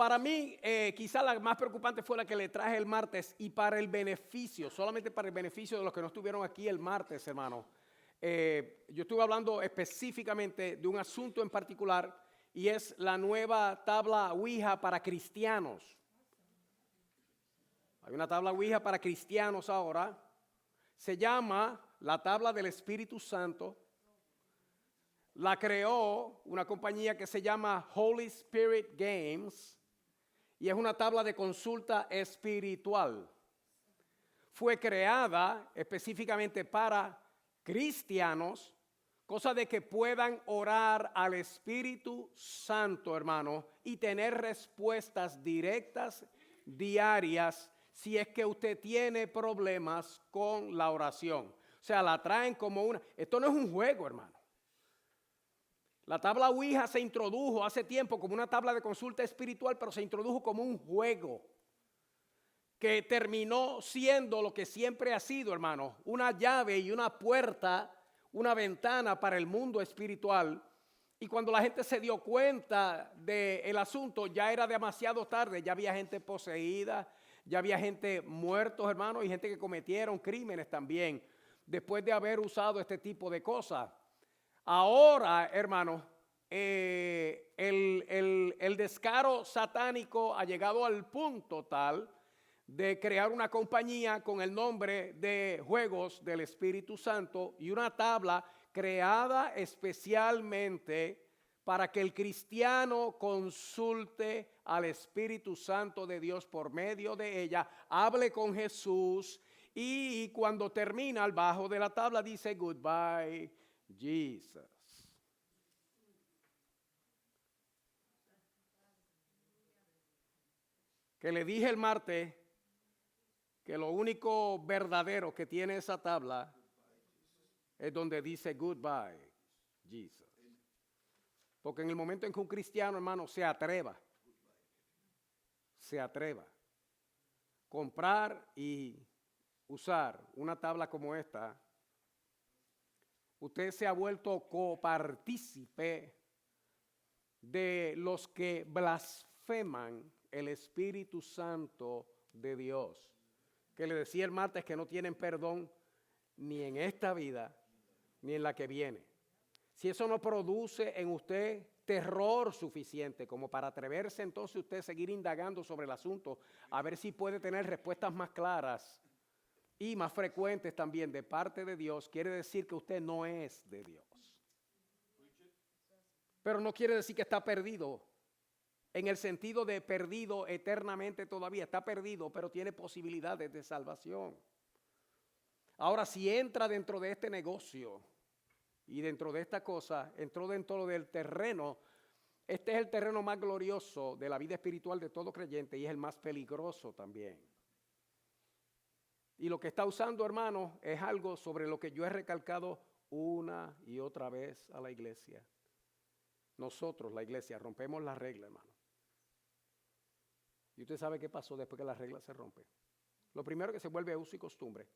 para mí, quizá la más preocupante fue la que le traje el martes y para el beneficio, solamente para el beneficio de los que no estuvieron aquí el martes, hermano. Yo estuve hablando específicamente de un asunto en particular y es la nueva tabla Ouija para cristianos. Hay una tabla Ouija para cristianos ahora. Se llama la tabla del Espíritu Santo. La creó una compañía que se llama Holy Spirit Games y es una tabla de consulta espiritual. Fue creada específicamente para cristianos, cosa de que puedan orar al Espíritu Santo, hermano, y tener respuestas directas, diarias, si es que usted tiene problemas con la oración. O sea, la traen como una... Esto no es un juego, hermano. La tabla Ouija se introdujo hace tiempo como una tabla de consulta espiritual, pero se introdujo como un juego que terminó siendo lo que siempre ha sido, hermano, una llave y una puerta, una ventana para el mundo espiritual. Y cuando la gente se dio cuenta del asunto, ya era demasiado tarde, ya había gente poseída, ya había gente muertos, hermano, y gente que cometieron crímenes también, después de haber usado este tipo de cosas. Ahora, hermano, el descaro satánico ha llegado al punto tal de crear una compañía con el nombre de Juegos del Espíritu Santo y una tabla creada especialmente para que el cristiano consulte al Espíritu Santo de Dios por medio de ella, hable con Jesús y cuando termina al bajo de la tabla dice goodbye Jesus. Que le dije el martes que lo único verdadero que tiene esa tabla es donde dice goodbye Jesus. Porque en el momento en que un cristiano, hermano, se atreva, comprar y usar una tabla como esta, usted se ha vuelto copartícipe de los que blasfeman el Espíritu Santo de Dios. Que le decía el martes que no tienen perdón ni en esta vida ni en la que viene. Si eso no produce en usted terror suficiente como para atreverse entonces usted a seguir indagando sobre el asunto, a ver si puede tener respuestas más claras y más frecuentes también de parte de Dios, quiere decir que usted no es de Dios. Pero no quiere decir que está perdido, en el sentido de perdido eternamente todavía. Está perdido, pero tiene posibilidades de salvación. Ahora, si entra dentro de este negocio y dentro de esta cosa, entró dentro del terreno, este es el terreno más glorioso de la vida espiritual de todo creyente y es el más peligroso también. Y lo que está usando, hermano, es algo sobre lo que yo he recalcado una y otra vez a la iglesia. Nosotros, la iglesia, rompemos la regla, hermano. Y usted sabe qué pasó después que la regla se rompe. Lo primero que se vuelve uso y costumbre,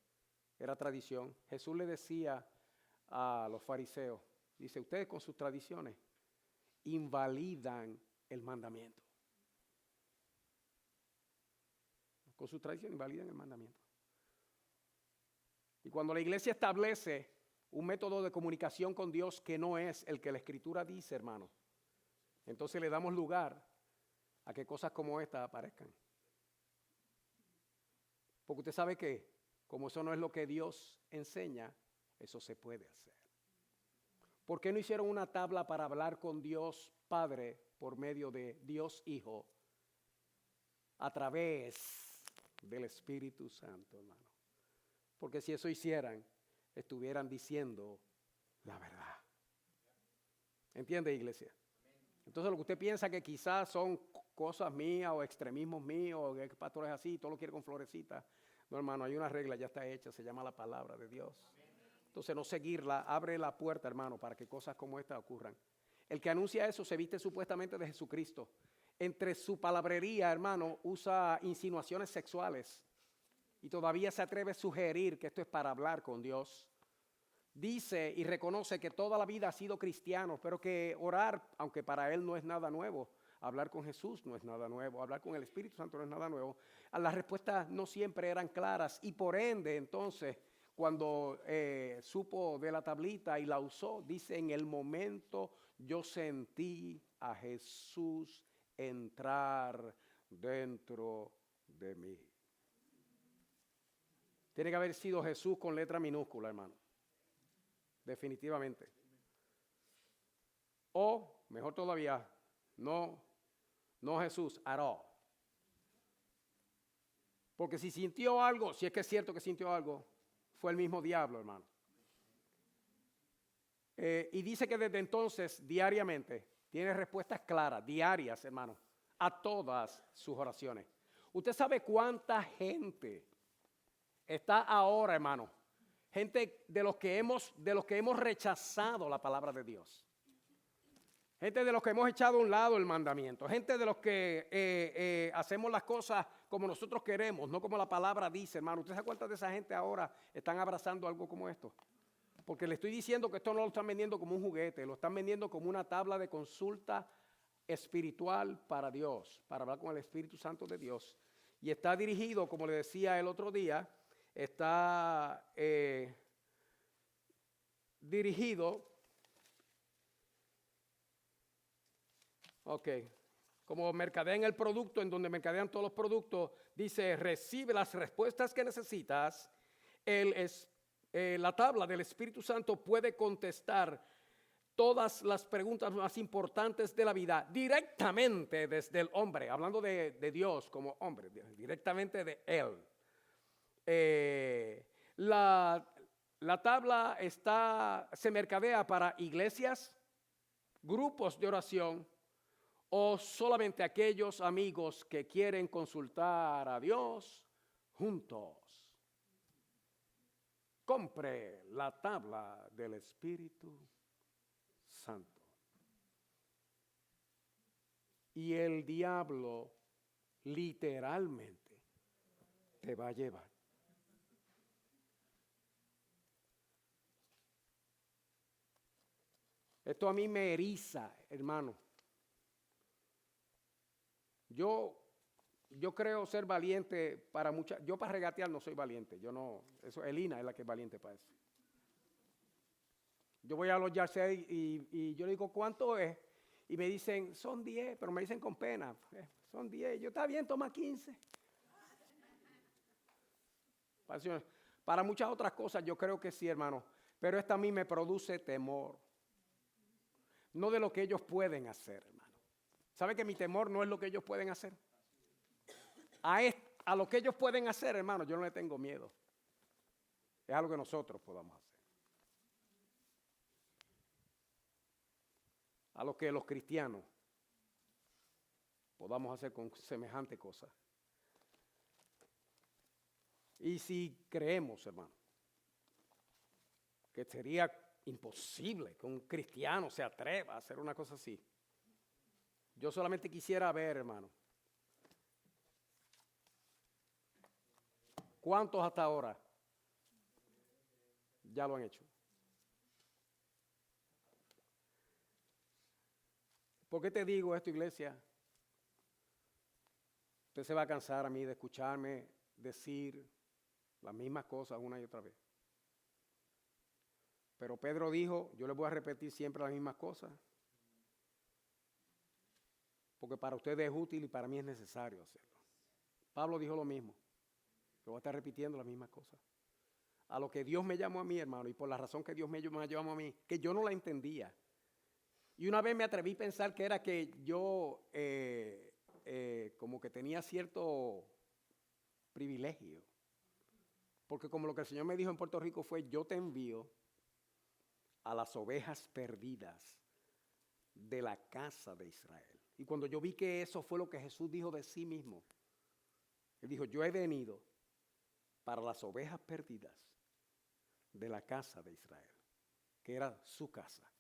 era tradición. Jesús le decía a los fariseos, dice, ustedes con sus tradiciones invalidan el mandamiento. Con sus tradiciones invalidan el mandamiento. Y cuando la iglesia establece un método de comunicación con Dios que no es el que la Escritura dice, hermano, entonces le damos lugar a que cosas como esta aparezcan. Porque usted sabe que, como eso no es lo que Dios enseña, eso se puede hacer. ¿Por qué no hicieron una tabla para hablar con Dios Padre por medio de Dios Hijo a través del Espíritu Santo, hermano? Porque si eso hicieran, estuvieran diciendo la verdad. ¿Entiende, iglesia? Entonces lo que usted piensa que quizás son cosas mías o extremismos míos, o que el pastor es así, todo lo quiere con florecitas. No, hermano, hay una regla, ya está hecha, se llama la palabra de Dios. Entonces no seguirla, abre la puerta, hermano, para que cosas como esta ocurran. El que anuncia eso se viste supuestamente de Jesucristo. Entre su palabrería, hermano, usa insinuaciones sexuales y todavía se atreve a sugerir que esto es para hablar con Dios. Dice y reconoce que toda la vida ha sido cristiano, pero que orar, aunque para él no es nada nuevo, Hablar con Jesús no es nada nuevo, hablar con el Espíritu Santo no es nada nuevo. Las respuestas no siempre eran claras y por ende entonces cuando supo de la tablita y la usó, dice en el momento yo sentí a Jesús entrar dentro de mí. Tiene que haber sido Jesús con letra minúscula, hermano. Definitivamente. O, mejor todavía, no Jesús, at all. Porque si sintió algo, si es que es cierto que sintió algo, fue el mismo diablo, hermano. Y dice que desde entonces, diariamente, tiene respuestas claras, diarias, hermano, a todas sus oraciones. ¿Usted sabe cuánta gente está ahora, hermano? Gente de los que hemos rechazado la palabra de Dios. Gente de los que hemos echado a un lado el mandamiento. Gente de los que hacemos las cosas como nosotros queremos, no como la palabra dice, hermano. ¿Usted se da cuenta de esa gente ahora están abrazando algo como esto? Porque le estoy diciendo que esto no lo están vendiendo como un juguete, lo están vendiendo como una tabla de consulta espiritual para Dios, para hablar con el Espíritu Santo de Dios. Y está dirigido, como le decía el otro día, está dirigido, como mercadean el producto, en donde mercadean todos los productos, dice, recibe las respuestas que necesitas, la tabla del Espíritu Santo puede contestar todas las preguntas más importantes de la vida directamente desde el hombre, hablando de Dios como hombre, directamente de Él. La tabla se mercadea para iglesias, grupos de oración o solamente aquellos amigos que quieren consultar a Dios juntos. Compre la tabla del Espíritu Santo. Y el diablo literalmente te va a llevar. Esto a mí me eriza, hermano. Yo creo ser valiente para muchas. Yo para regatear no soy valiente. Elina es la que es valiente para eso. Yo voy a los Yardseis y yo le digo, ¿cuánto es? Y me dicen, son 10, pero me dicen con pena. Son 10. Yo, está bien, toma 15. Para muchas otras cosas yo creo que sí, hermano. Pero esta a mí me produce temor. No de lo que ellos pueden hacer, hermano. ¿Sabe que mi temor no es lo que ellos pueden hacer? A lo que ellos pueden hacer, hermano, yo no le tengo miedo. Es algo que nosotros podamos hacer. A lo que los cristianos podamos hacer con semejante cosa. Y si creemos, hermano, que sería imposible que un cristiano se atreva a hacer una cosa así, yo solamente quisiera ver, hermano, ¿cuántos hasta ahora ya lo han hecho? ¿Por qué te digo esto, iglesia? Usted se va a cansar a mí de escucharme decir las mismas cosas una y otra vez. Pero Pedro dijo, yo les voy a repetir siempre las mismas cosas, porque para ustedes es útil y para mí es necesario hacerlo. Pablo dijo lo mismo, yo voy a estar repitiendo las mismas cosas. A lo que Dios me llamó a mí, hermano, y por la razón que Dios me llamó a mí, que yo no la entendía. Y una vez me atreví a pensar que era que yo como que tenía cierto privilegio. Porque como lo que el Señor me dijo en Puerto Rico fue, yo te envío a las ovejas perdidas de la casa de Israel. Y cuando yo vi que eso fue lo que Jesús dijo de sí mismo, Él dijo, yo he venido para las ovejas perdidas de la casa de Israel, que era su casa,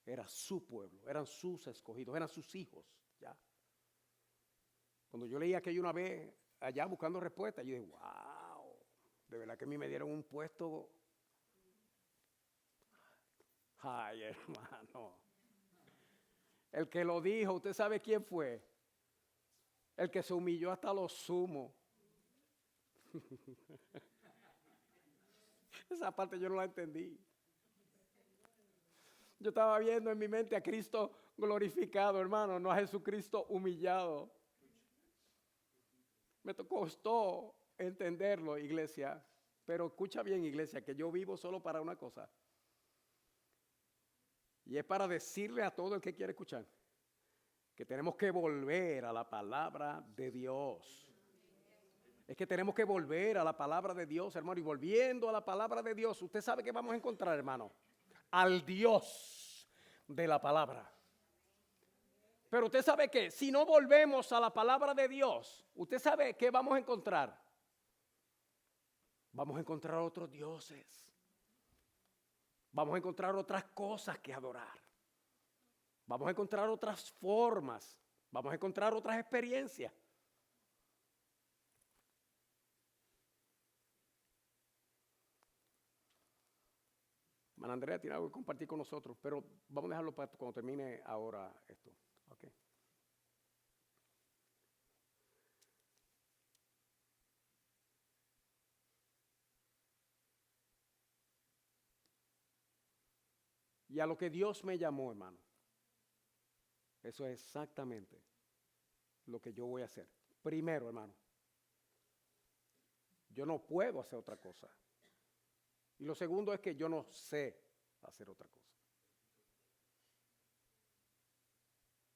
era su pueblo, eran sus escogidos, eran sus hijos, ya. Cuando yo leí aquello una vez allá buscando respuestas, yo dije, wow, de verdad que a mí me dieron un puesto. Ay, hermano. El que lo dijo, ¿usted sabe quién fue? El que se humilló hasta lo sumo. Esa parte yo no la entendí. Yo estaba viendo en mi mente a Cristo glorificado, hermano, no a Jesucristo humillado. Me costó entenderlo, iglesia. Pero escucha bien, iglesia, que yo vivo solo para una cosa. Y es para decirle a todo el que quiere escuchar que tenemos que volver a la palabra de Dios. Es que tenemos que volver a la palabra de Dios, hermano. Y volviendo a la palabra de Dios, usted sabe que vamos a encontrar, hermano, al Dios de la palabra. Pero usted sabe que si no volvemos a la palabra de Dios, usted sabe que vamos a encontrar. Vamos a encontrar otros dioses. Vamos a encontrar otras cosas que adorar. Vamos a encontrar otras formas. Vamos a encontrar otras experiencias. Hermana Andrea tiene algo que compartir con nosotros, pero vamos a dejarlo para cuando termine ahora esto. Okay. Y a lo que Dios me llamó, hermano, eso es exactamente lo que yo voy a hacer. Primero, hermano, yo no puedo hacer otra cosa. Y lo segundo es que yo no sé hacer otra cosa.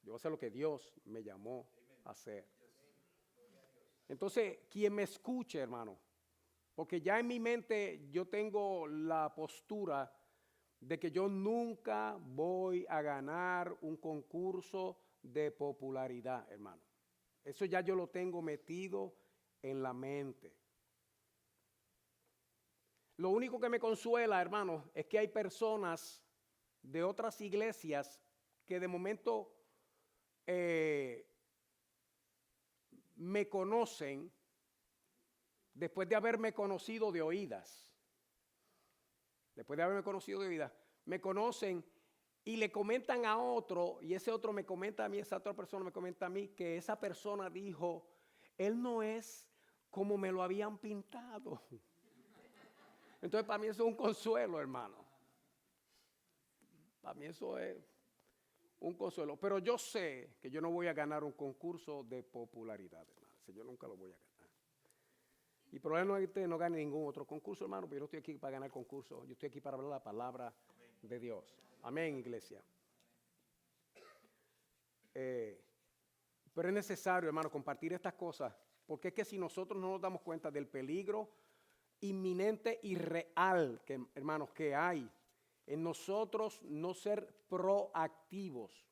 Yo voy a hacer lo que Dios me llamó a hacer. Entonces, quien me escuche, hermano, porque ya en mi mente yo tengo la postura de que yo nunca voy a ganar un concurso de popularidad, hermano. Eso ya yo lo tengo metido en la mente. Lo único que me consuela, hermano, es que hay personas de otras iglesias que de momento me conocen después de haberme conocido de oídas. Después de haberme conocido de oídas, me conocen y le comentan a otro, y ese otro me comenta a mí, esa otra persona me comenta a mí, que esa persona dijo, él no es como me lo habían pintado. Entonces para mí eso es un consuelo, hermano. Para mí eso es un consuelo. Pero yo sé que yo no voy a ganar un concurso de popularidad, hermano. Yo nunca lo voy a ganar. Y probablemente usted no gane ningún otro concurso, hermano, pero yo no estoy aquí para ganar concursos. Yo estoy aquí para hablar la palabra de Dios. Amén, iglesia. Pero es necesario, hermano, compartir estas cosas, porque es que si nosotros no nos damos cuenta del peligro inminente y real, que, hermanos, que hay en nosotros no ser proactivos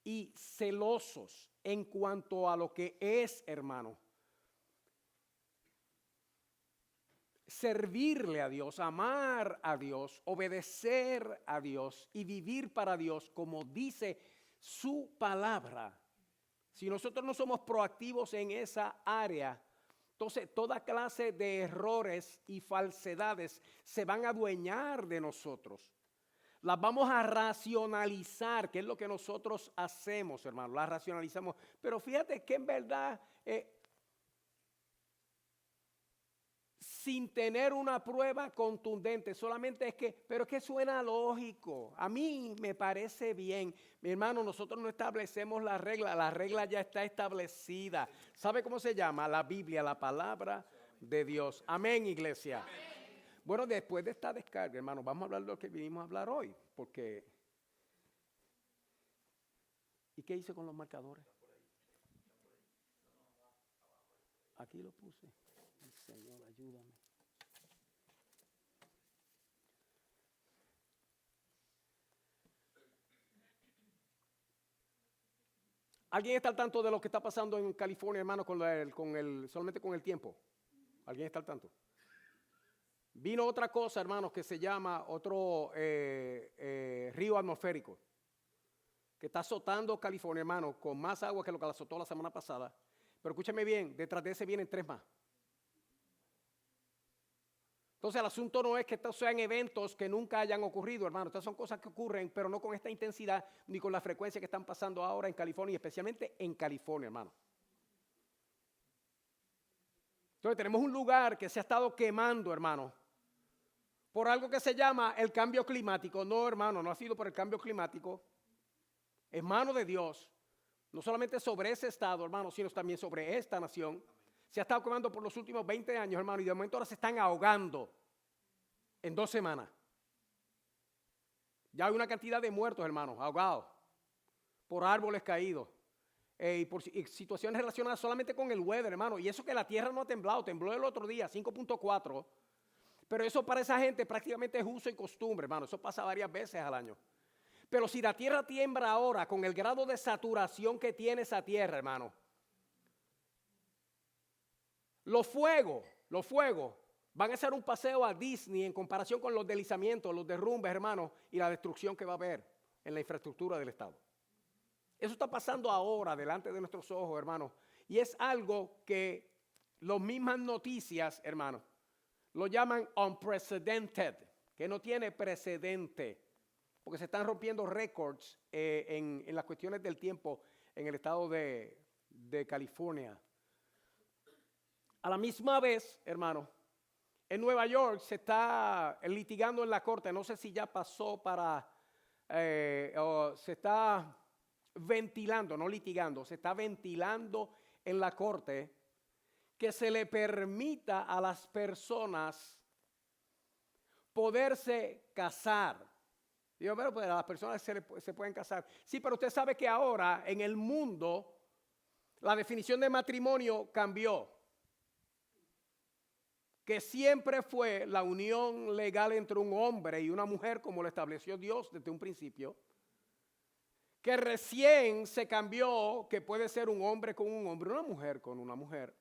y celosos en cuanto a lo que es, hermano, servirle a Dios, amar a Dios, obedecer a Dios y vivir para Dios como dice su palabra. Si nosotros no somos proactivos en esa área, entonces toda clase de errores y falsedades se van a adueñar de nosotros. Las vamos a racionalizar, que es lo que nosotros hacemos, hermano, las racionalizamos. Pero fíjate que en verdad, sin tener una prueba contundente, solamente es que, pero es que suena lógico. A mí me parece bien. Mi hermano, nosotros no establecemos la regla ya está establecida. ¿Sabe cómo se llama? La Biblia, la palabra de Dios. Amén, iglesia. Amén. Bueno, después de esta descarga, hermano, vamos a hablar de lo que vinimos a hablar hoy, porque ¿y qué hice con los marcadores? Aquí lo puse. Señor, ayúdame. ¿Alguien está al tanto de lo que está pasando en California, hermano, solamente con el tiempo? ¿Alguien está al tanto? Vino otra cosa, hermanos, que se llama otro río atmosférico, que está azotando California, hermano, con más agua que lo que la azotó la semana pasada. Pero escúchame bien, detrás de ese vienen 3 más. Entonces el asunto no es que estos sean eventos que nunca hayan ocurrido, hermano. Estas son cosas que ocurren, pero no con esta intensidad ni con la frecuencia que están pasando ahora en California, y especialmente en California, hermano. Entonces tenemos un lugar que se ha estado quemando, hermano, por algo que se llama el cambio climático. No, hermano, no ha sido por el cambio climático. Es mano de Dios. No solamente sobre ese estado, hermano, sino también sobre esta nación. Se ha estado quemando por los últimos 20 años, hermano, y de momento ahora se están ahogando en 2 semanas. Ya hay una cantidad de muertos, hermano, ahogados por árboles caídos y por situaciones relacionadas solamente con el weather, hermano. Y eso que la tierra no ha temblado, tembló el otro día, 5.4. Pero eso para esa gente prácticamente es uso y costumbre, hermano. Eso pasa varias veces al año. Pero si la tierra tiembla ahora con el grado de saturación que tiene esa tierra, hermano, los fuegos van a ser un paseo a Disney en comparación con los deslizamientos, los derrumbes, hermano, y la destrucción que va a haber en la infraestructura del Estado. Eso está pasando ahora delante de nuestros ojos, hermano. Y es algo que las mismas noticias, hermano, lo llaman unprecedented, que no tiene precedente, porque se están rompiendo récords en las cuestiones del tiempo en el estado de California. A la misma vez, hermano, en Nueva York se está litigando en la corte, no sé si ya pasó o se está ventilando, no litigando, se está ventilando en la corte que se le permita a las personas poderse casar. Digo, pero pues a las personas se pueden casar. Sí, pero usted sabe que ahora en el mundo la definición de matrimonio cambió. Que siempre fue la unión legal entre un hombre y una mujer, como lo estableció Dios desde un principio, que recién se cambió, que puede ser un hombre con un hombre, una mujer con una mujer.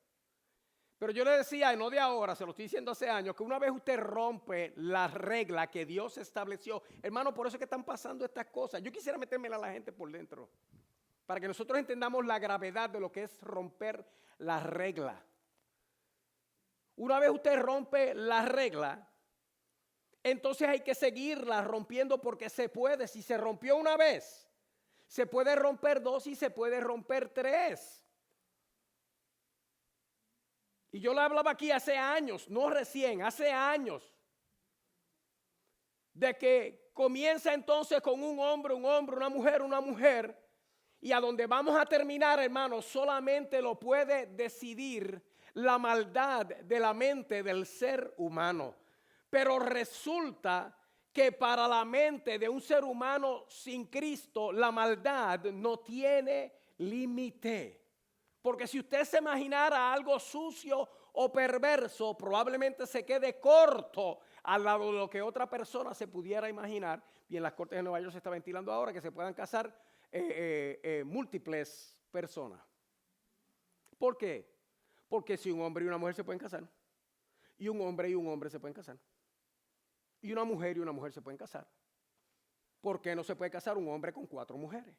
Pero yo le decía, no de ahora, se lo estoy diciendo hace años, que una vez usted rompe la regla que Dios estableció, hermano, por eso es que están pasando estas cosas. Yo quisiera metérmela a la gente por dentro, para que nosotros entendamos la gravedad de lo que es romper la regla. Una vez usted rompe la regla, entonces hay que seguirla rompiendo porque se puede. Si se rompió una vez, se puede romper 2 y se puede romper 3. Y yo le hablaba aquí hace años, no recién, hace años, de que comienza entonces con un hombre, una mujer, y a donde vamos a terminar, hermanos, solamente lo puede decidir la maldad de la mente del ser humano. Pero resulta que para la mente de un ser humano sin Cristo, la maldad no tiene límite. Porque si usted se imaginara algo sucio o perverso, probablemente se quede corto al lado de lo que otra persona se pudiera imaginar. Y en las cortes de Nueva York se está ventilando ahora que se puedan casar múltiples personas. ¿Por qué? Porque si un hombre y una mujer se pueden casar, y un hombre se pueden casar, y una mujer se pueden casar, ¿por qué no se puede casar un hombre con 4 mujeres?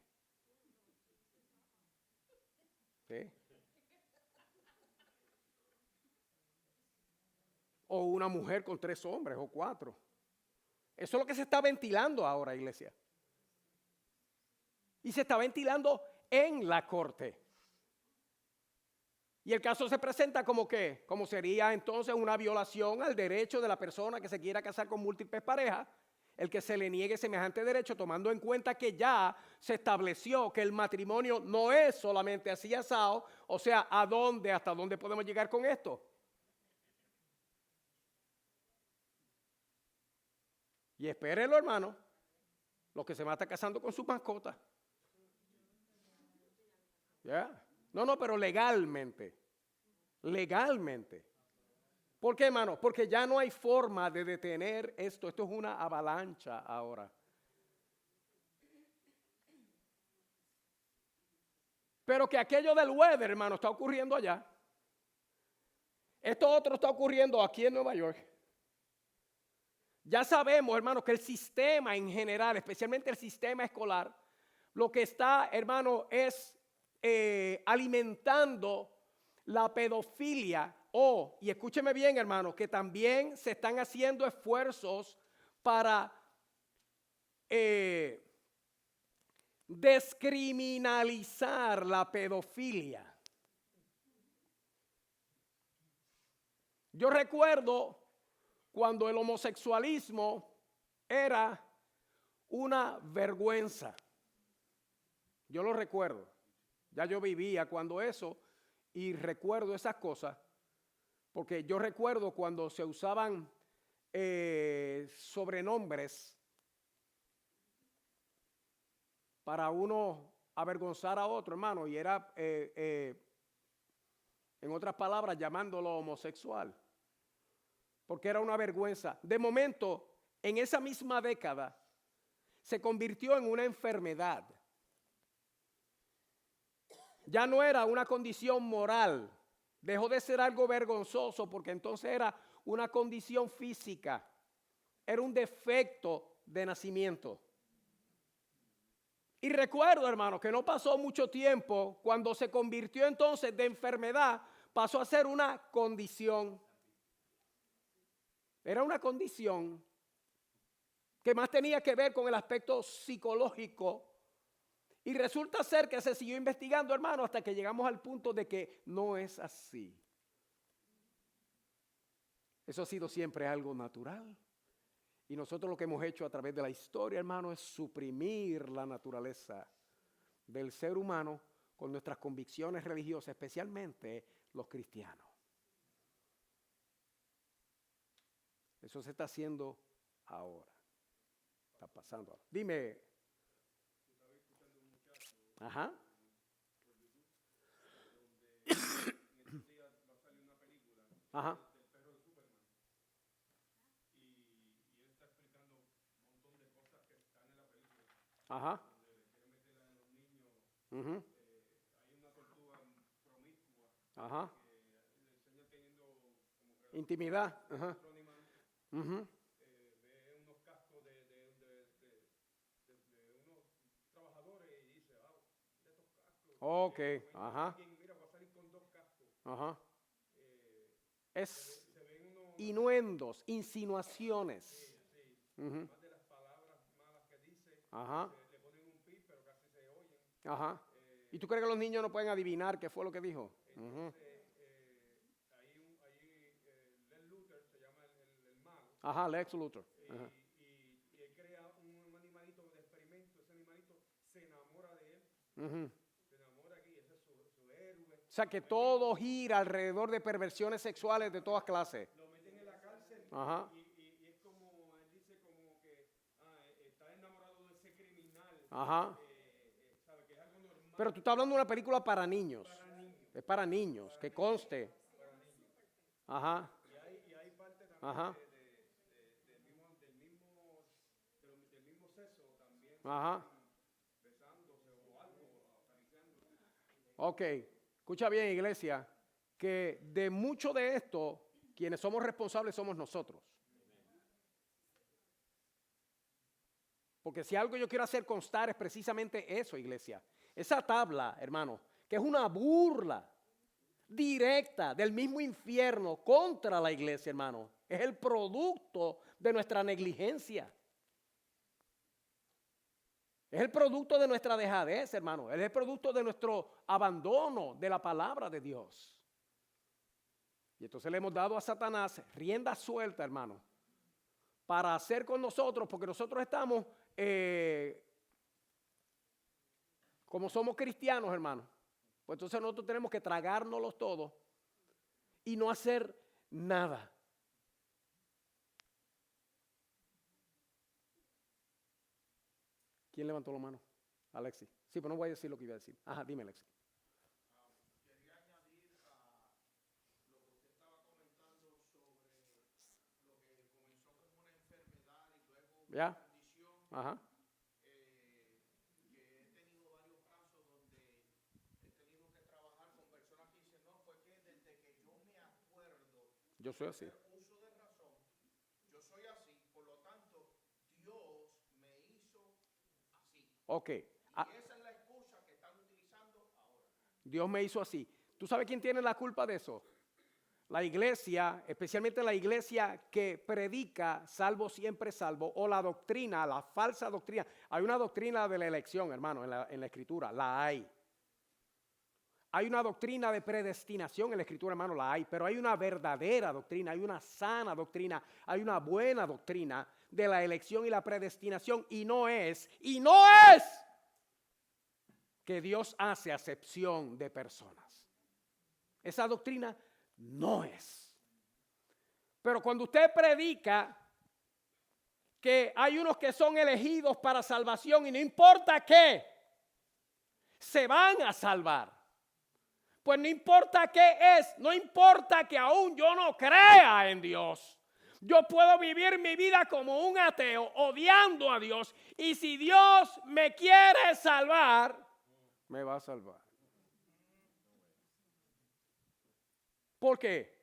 ¿Sí? O una mujer con 3 hombres o 4. Eso es lo que se está ventilando ahora, iglesia. Y se está ventilando en la corte. Y el caso se presenta como que, como sería entonces una violación al derecho de la persona que se quiera casar con múltiples parejas, el que se le niegue semejante derecho, tomando en cuenta que ya se estableció que el matrimonio no es solamente así asado. O sea, hasta dónde podemos llegar con esto? Y espérenlo, hermano, los que se van a estar casando con sus mascotas. ¿Ya? No, pero legalmente. Legalmente. ¿Por qué, hermano? Porque ya no hay forma de detener esto. Esto es una avalancha ahora. Pero que aquello del weather, hermano, está ocurriendo allá. Esto otro está ocurriendo aquí en Nueva York. Ya sabemos, hermano, que el sistema en general, especialmente el sistema escolar, lo que está, hermano, es alimentando la pedofilia y escúcheme bien, hermano, que también se están haciendo esfuerzos para descriminalizar la pedofilia. Yo recuerdo cuando el homosexualismo era una vergüenza. Yo lo recuerdo. Ya yo vivía cuando eso y recuerdo esas cosas, porque yo recuerdo cuando se usaban sobrenombres para uno avergonzar a otro, hermano, y era, en otras palabras, llamándolo homosexual, porque era una vergüenza. De momento, en esa misma década, se convirtió en una enfermedad. Ya no era una condición moral, dejó de ser algo vergonzoso, porque entonces era una condición física, era un defecto de nacimiento. Y recuerdo, hermano, que no pasó mucho tiempo cuando se convirtió entonces de enfermedad, pasó a ser una condición. Era una condición que más tenía que ver con el aspecto psicológico. Y resulta ser que se siguió investigando, hermano, hasta que llegamos al punto de que no es así. Eso ha sido siempre algo natural. Y nosotros lo que hemos hecho a través de la historia, hermano, es suprimir la naturaleza del ser humano con nuestras convicciones religiosas, especialmente los cristianos. Eso se está haciendo ahora. Está pasando ahora. Dime. Ajá. Ajá. Ajá. Uh-huh. Ajá. Intimidad. Ajá. Uh-huh. Ok. Ajá. Ajá. Es innuendos, insinuaciones. Uh-huh. Ajá. Ajá. ¿Y tú crees que los niños no pueden adivinar qué fue lo que dijo? Uh-huh. Ajá, Lex Luthor. Ajá. Uh-huh. O sea que todo gira alrededor de perversiones sexuales de todas clases. Ajá. Ajá. Pero tú estás hablando de una película para niños. Es para niños, que conste. Ajá. Ajá. Ajá. Ok. Escucha bien, iglesia, que de mucho de esto, quienes somos responsables somos nosotros. Porque si algo yo quiero hacer constar es precisamente eso, iglesia. Esa tabla, hermano, que es una burla directa del mismo infierno contra la iglesia, hermano. Es el producto de nuestra negligencia. Es el producto de nuestra dejadez, hermano. Es el producto de nuestro abandono de la palabra de Dios. Y entonces le hemos dado a Satanás rienda suelta, hermano, para hacer con nosotros, porque nosotros estamos, como somos cristianos, hermano, pues entonces nosotros tenemos que tragárnoslos todos y no hacer nada. ¿Quién levantó la mano? Alexi. Sí, pero no voy a decir lo que iba a decir. Ajá, dime, Alexi. Quería añadir a lo que usted estaba comentando sobre lo que comenzó como una enfermedad y luego una ¿Ya? condición, Ajá. que he tenido varios casos donde he tenido que trabajar con personas que dicen, no, fue que desde que yo me acuerdo Yo soy así. hacer uso de razón, yo soy así, por lo tanto, Dios me hizo así. Ok. Y esa es la excusa que están utilizando ahora. Dios me hizo así. ¿Tú sabes quién tiene la culpa de eso? la iglesia, especialmente la iglesia que predica salvo siempre salvo, o la doctrina, la falsa doctrina. Hay una doctrina de la elección, hermano, en la escritura, la hay. Hay una doctrina de predestinación en la escritura, hermano, la hay, pero hay una verdadera doctrina, hay una sana doctrina, hay una buena doctrina de la elección y la predestinación, y no es que Dios hace acepción de personas. Esa doctrina no es. Pero cuando usted predica que hay unos que son elegidos para salvación y no importa qué, se van a salvar. Pues no importa qué es, no importa que aún yo no crea en Dios. Yo puedo vivir mi vida como un ateo, odiando a Dios. Y si Dios me quiere salvar, me va a salvar. ¿Por qué?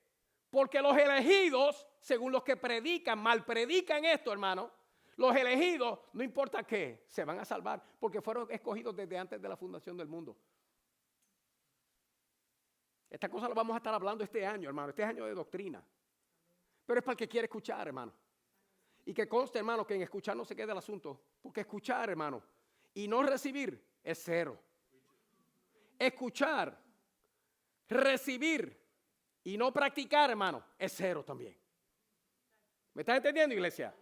Porque los elegidos, según los que predican, mal predican esto, hermano, los elegidos, no importa qué, se van a salvar porque fueron escogidos desde antes de la fundación del mundo. Esta cosa la vamos a estar hablando este año, hermano. Este es año de doctrina. Pero es para el que quiere escuchar, hermano. Y que conste, hermano, que en escuchar no se queda el asunto. Porque escuchar, hermano, y no recibir es cero. Escuchar, recibir y no practicar, hermano, es cero también. ¿Me estás entendiendo, iglesia?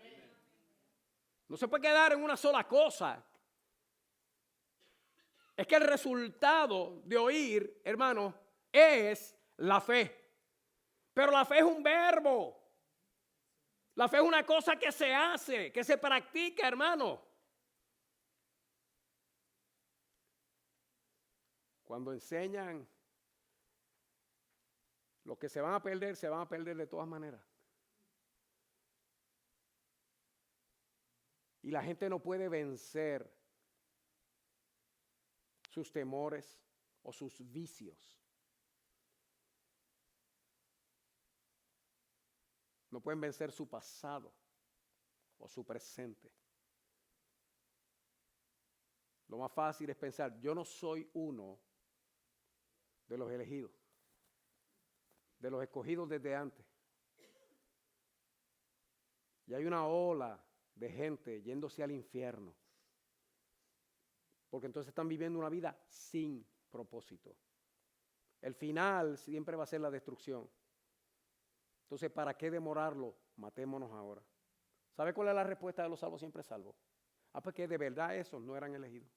No se puede quedar en una sola cosa. Es que el resultado de oír, hermano, es la fe. Pero la fe es un verbo. La fe es una cosa que se hace, que se practica, hermano. Cuando enseñan, los que se van a perder de todas maneras. Y la gente no puede vencer sus temores o sus vicios. No pueden vencer su pasado o su presente. Lo más fácil es pensar, yo no soy uno de los elegidos, de los escogidos desde antes. Y hay una ola de gente yéndose al infierno, porque entonces están viviendo una vida sin propósito. El final siempre va a ser la destrucción. Entonces, ¿para qué demorarlo? Matémonos ahora. ¿Sabe cuál es la respuesta de los salvos siempre salvos? Porque de verdad esos no eran elegidos.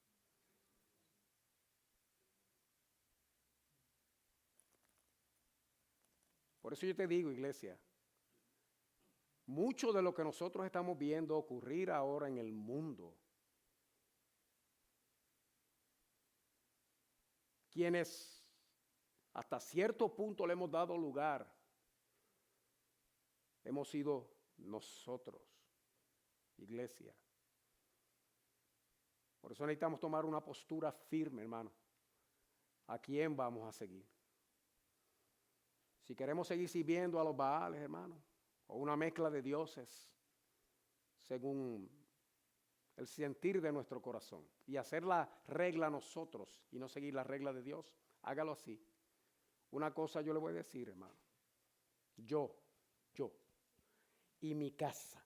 Por eso yo te digo, iglesia, mucho de lo que nosotros estamos viendo ocurrir ahora en el mundo, quienes hasta cierto punto le hemos dado lugar, hemos sido nosotros, iglesia. Por eso necesitamos tomar una postura firme, hermano. ¿A quién vamos a seguir? Si queremos seguir sirviendo a los Baales, hermano, o una mezcla de dioses, según el sentir de nuestro corazón, y hacer la regla nosotros y no seguir la regla de Dios, hágalo así. Una cosa yo le voy a decir, hermano. Yo y mi casa.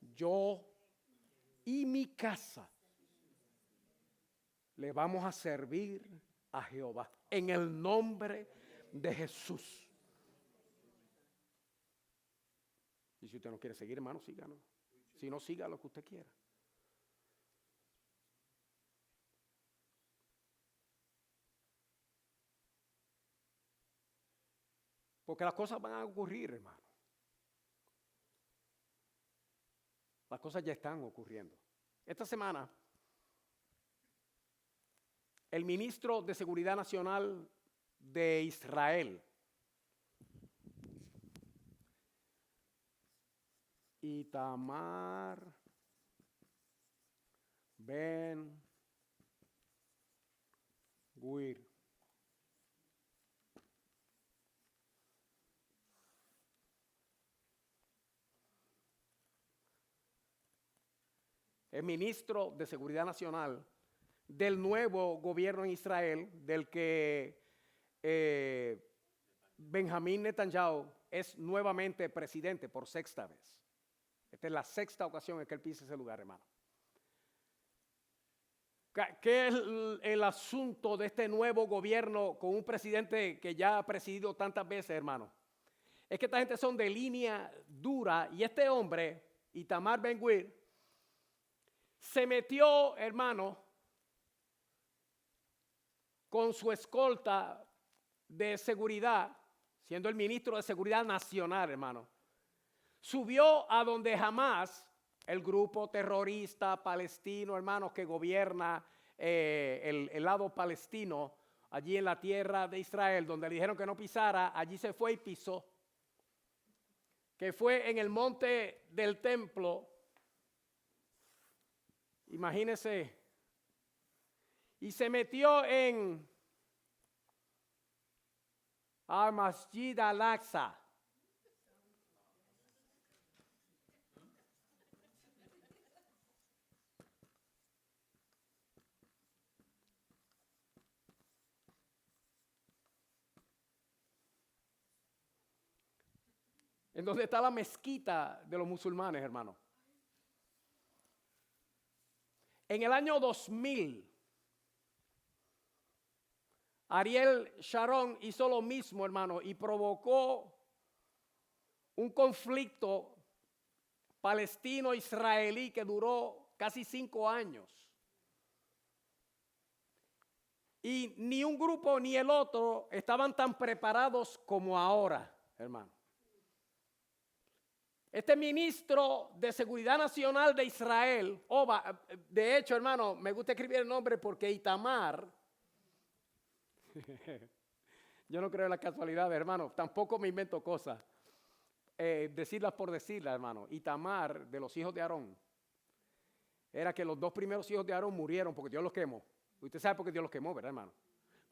Yo y mi casa le vamos a servir a Jehová en el nombre de Jesús. Y si usted no quiere seguir, hermano, síganos. Si no, siga lo que usted quiera. Porque las cosas van a ocurrir, hermano. Las cosas ya están ocurriendo. Esta semana, el ministro de Seguridad Nacional de Israel, Itamar Ben Gvir, es ministro de Seguridad Nacional del nuevo gobierno en Israel, del que Benjamín Netanyahu es nuevamente presidente por sexta vez. Esta es la sexta ocasión en que él pisa ese lugar, hermano. ¿Qué es el asunto de este nuevo gobierno con un presidente que ya ha presidido tantas veces, hermano? Es que esta gente son de línea dura y este hombre, Itamar Ben-Gvir, se metió, hermano, con su escolta de seguridad, siendo el ministro de Seguridad Nacional, hermano. Subió a donde jamás el grupo terrorista palestino, hermanos, que gobierna el lado palestino, allí en la tierra de Israel, donde le dijeron que no pisara, allí se fue y pisó. Que fue en el monte del templo, imagínense, y se metió en Al-Masjid Al-Aqsa. En donde está la mezquita de los musulmanes, hermano. En el año 2000, Ariel Sharon hizo lo mismo, hermano, y provocó un conflicto palestino-israelí que duró casi 5 años. Y ni un grupo ni el otro estaban tan preparados como ahora, hermano. Este ministro de Seguridad Nacional de Israel, de hecho, hermano, me gusta escribir el nombre porque Itamar, yo no creo en la casualidad, hermano, tampoco me invento cosas, decirlas por decirlas, hermano. Itamar, de los hijos de Aarón, era que los 2 primeros hijos de Aarón murieron porque Dios los quemó. Usted sabe por qué Dios los quemó, ¿verdad, hermano?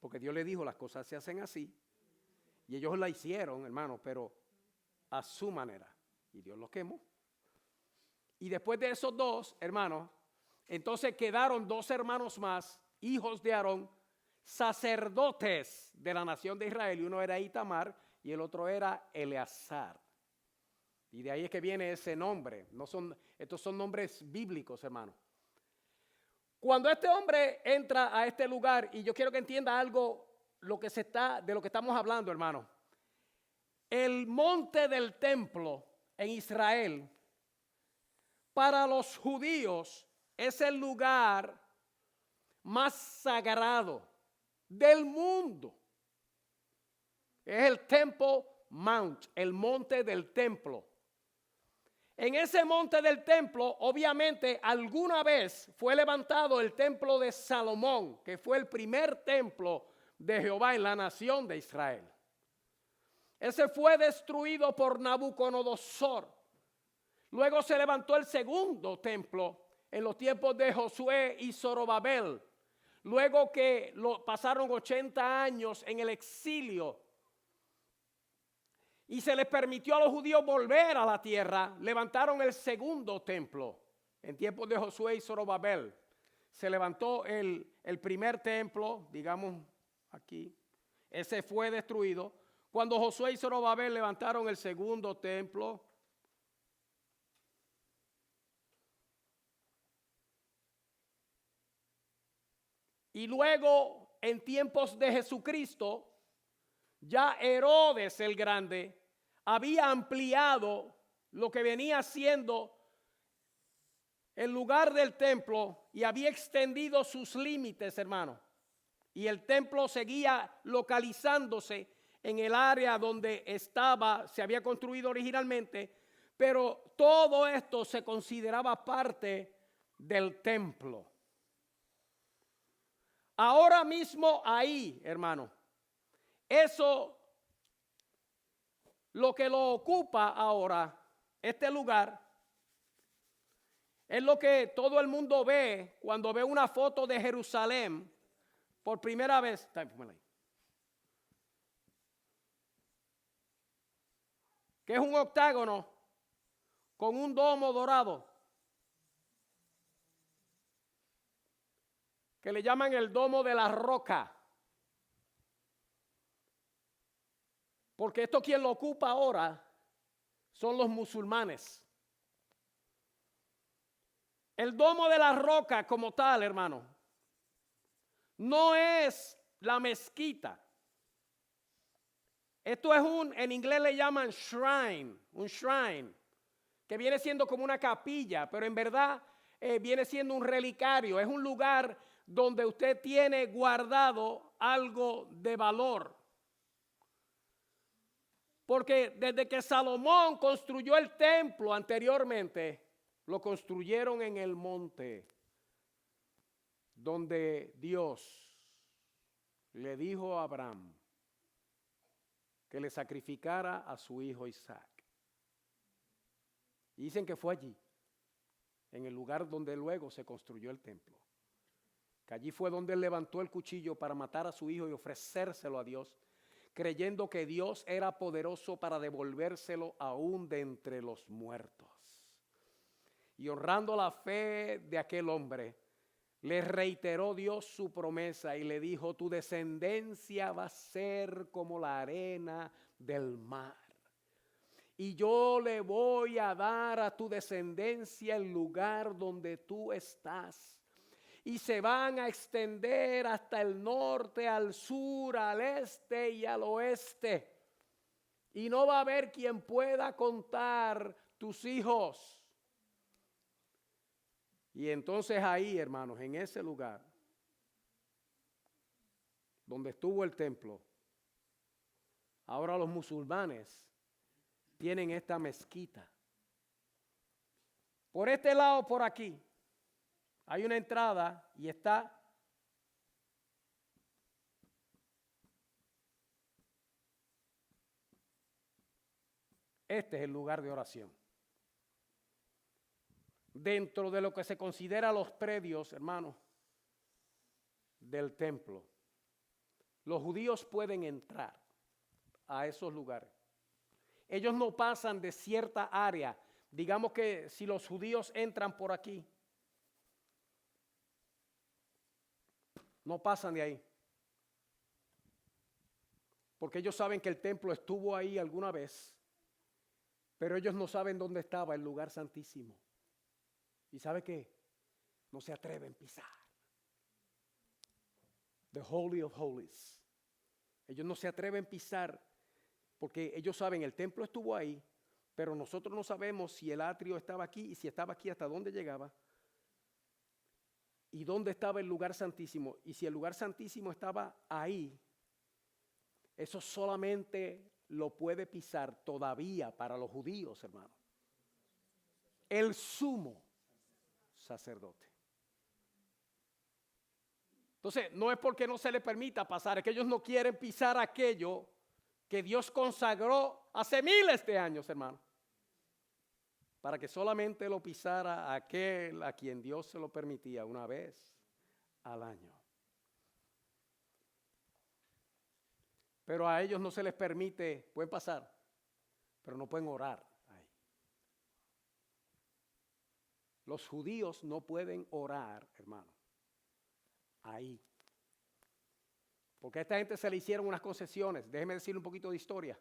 Porque Dios le dijo, las cosas se hacen así, y ellos la hicieron, hermano, pero a su manera. Y Dios los quemó. Y después de esos 2, hermanos, entonces quedaron 2 hermanos más, hijos de Aarón, sacerdotes de la nación de Israel. Y uno era Itamar y el otro era Eleazar. Y de ahí es que viene ese nombre. Estos son nombres bíblicos, hermano. Cuando este hombre entra a este lugar, y yo quiero que entienda algo de lo que estamos hablando, hermano. El monte del templo en Israel, para los judíos, es el lugar más sagrado del mundo. Es el Temple Mount, el monte del templo. En ese monte del templo, obviamente, alguna vez fue levantado el templo de Salomón, que fue el primer templo de Jehová en la nación de Israel. Ese fue destruido por Nabucodonosor. Luego se levantó el segundo templo en los tiempos de Josué y Zorobabel. Luego que pasaron 80 años en el exilio y se les permitió a los judíos volver a la tierra, levantaron el segundo templo en tiempos de Josué y Zorobabel. Se levantó el primer templo, digamos aquí, ese fue destruido. Cuando Josué y Zorobabel levantaron el segundo templo, y luego en tiempos de Jesucristo, ya Herodes el Grande había ampliado lo que venía siendo el lugar del templo y había extendido sus límites, hermano. Y el templo seguía localizándose en el área donde se había construido originalmente, pero todo esto se consideraba parte del templo. Ahora mismo ahí, hermano, eso, lo que lo ocupa ahora, este lugar, es lo que todo el mundo ve cuando ve una foto de Jerusalén por primera vez. Que es un octágono con un domo dorado, que le llaman el domo de la roca. Porque esto quien lo ocupa ahora son los musulmanes. El domo de la roca como tal, hermano, no es la mezquita. Esto es en inglés le llaman shrine, un shrine, que viene siendo como una capilla, pero en verdad viene siendo un relicario. Es un lugar donde usted tiene guardado algo de valor. Porque desde que Salomón construyó el templo anteriormente, lo construyeron en el monte donde Dios le dijo a Abraham que le sacrificara a su hijo Isaac. Y dicen que fue allí, en el lugar donde luego se construyó el templo. Que allí fue donde él levantó el cuchillo para matar a su hijo y ofrecérselo a Dios, creyendo que Dios era poderoso para devolvérselo aún de entre los muertos. Y honrando la fe de aquel hombre, le reiteró Dios su promesa y le dijo: tu descendencia va a ser como la arena del mar. Y yo le voy a dar a tu descendencia el lugar donde tú estás. Y se van a extender hasta el norte, al sur, al este y al oeste. Y no va a haber quien pueda contar tus hijos. Y entonces ahí, hermanos, en ese lugar donde estuvo el templo, ahora los musulmanes tienen esta mezquita. Por este lado, por aquí, hay una entrada y está este es el lugar de oración. Dentro de lo que se considera los predios, hermanos, del templo, los judíos pueden entrar a esos lugares. Ellos no pasan de cierta área. Digamos que si los judíos entran por aquí, no pasan de ahí. Porque ellos saben que el templo estuvo ahí alguna vez, pero ellos no saben dónde estaba el lugar santísimo. ¿Y sabe qué? No se atreven a pisar the Holy of Holies. Ellos no se atreven a pisar porque ellos saben el templo estuvo ahí, pero nosotros no sabemos si el atrio estaba aquí y si estaba aquí hasta dónde llegaba y dónde estaba el lugar santísimo. Y si el lugar santísimo estaba ahí, eso solamente lo puede pisar todavía para los judíos, hermano, el sumo sacerdote. Entonces, no es porque no se le permita pasar, es que ellos no quieren pisar aquello que Dios consagró hace miles de años, hermano, para que solamente lo pisara aquel a quien Dios se lo permitía una vez al año. Pero a ellos no se les permite, pueden pasar, pero no pueden orar ahí. Los judíos no pueden orar, hermano, ahí. Porque a esta gente se le hicieron unas concesiones. Déjeme decirle un poquito de historia.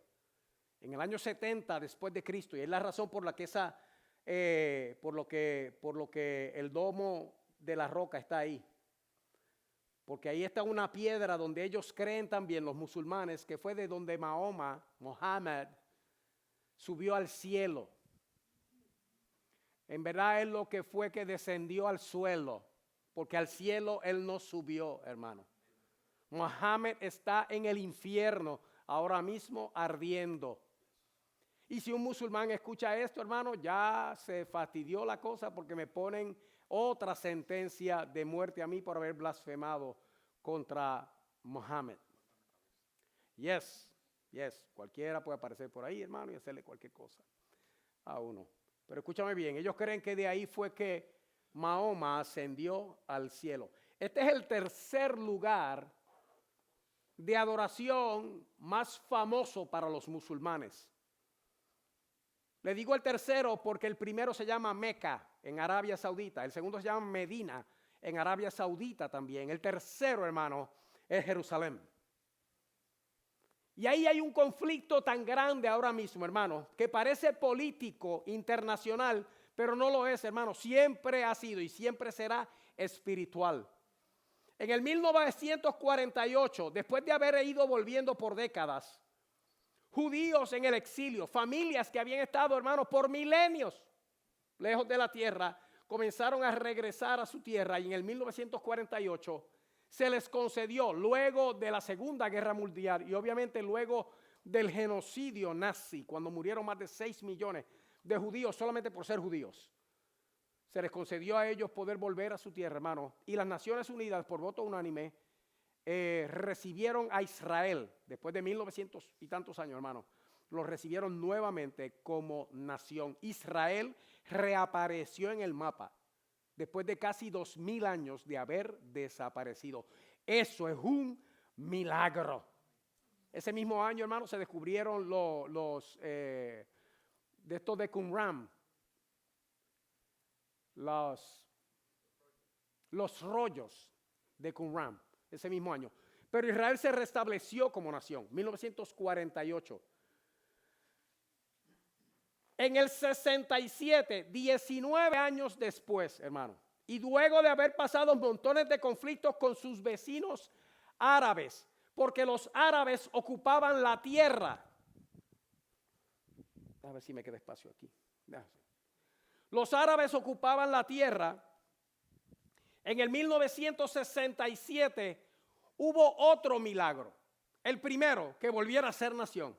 En el año 70 después de Cristo, y es la razón por la que por lo que el domo de la roca está ahí. Porque ahí está una piedra donde ellos creen también, los musulmanes, que fue de donde Mohammed, subió al cielo. En verdad es lo que fue que descendió al suelo, porque al cielo él no subió, hermano. Mohammed está en el infierno ahora mismo ardiendo. Y si un musulmán escucha esto, hermano, ya se fastidió la cosa porque me ponen otra sentencia de muerte a mí por haber blasfemado contra Mohammed. Yes, cualquiera puede aparecer por ahí, hermano, y hacerle cualquier cosa a uno. Pero escúchame bien, ellos creen que de ahí fue que Mahoma ascendió al cielo. Este es el tercer lugar de adoración más famoso para los musulmanes. Le digo el tercero porque el primero se llama Meca en Arabia Saudita, el segundo se llama Medina en Arabia Saudita también, el tercero, hermano, es Jerusalén. Y ahí hay un conflicto tan grande ahora mismo, hermano, que parece político, internacional, pero no lo es, hermano. Siempre ha sido y siempre será espiritual. En el 1948, después de haber ido volviendo por décadas, judíos en el exilio, familias que habían estado, hermanos, por milenios lejos de la tierra, comenzaron a regresar a su tierra y en el 1948 se les concedió, luego de la Segunda Guerra Mundial y obviamente luego del genocidio nazi, cuando murieron más de 6 millones de judíos solamente por ser judíos, se les concedió a ellos poder volver a su tierra, hermano. Y las Naciones Unidas, por voto unánime, recibieron a Israel, después de 1900 y tantos años, hermano, lo recibieron nuevamente como nación. Israel reapareció en el mapa después de casi 2000 años de haber desaparecido. Eso es un milagro. Ese mismo año, hermano, se descubrieron los de estos de Qumran, los rollos de Qumran, ese mismo año. Pero Israel se restableció como nación, 1948. En el 67, 19 años después, hermano, y luego de haber pasado montones de conflictos con sus vecinos árabes, porque los árabes ocupaban la tierra. A ver si me queda espacio aquí. Los árabes ocupaban la tierra. En el 1967 hubo otro milagro. El primero, que volviera a ser nación.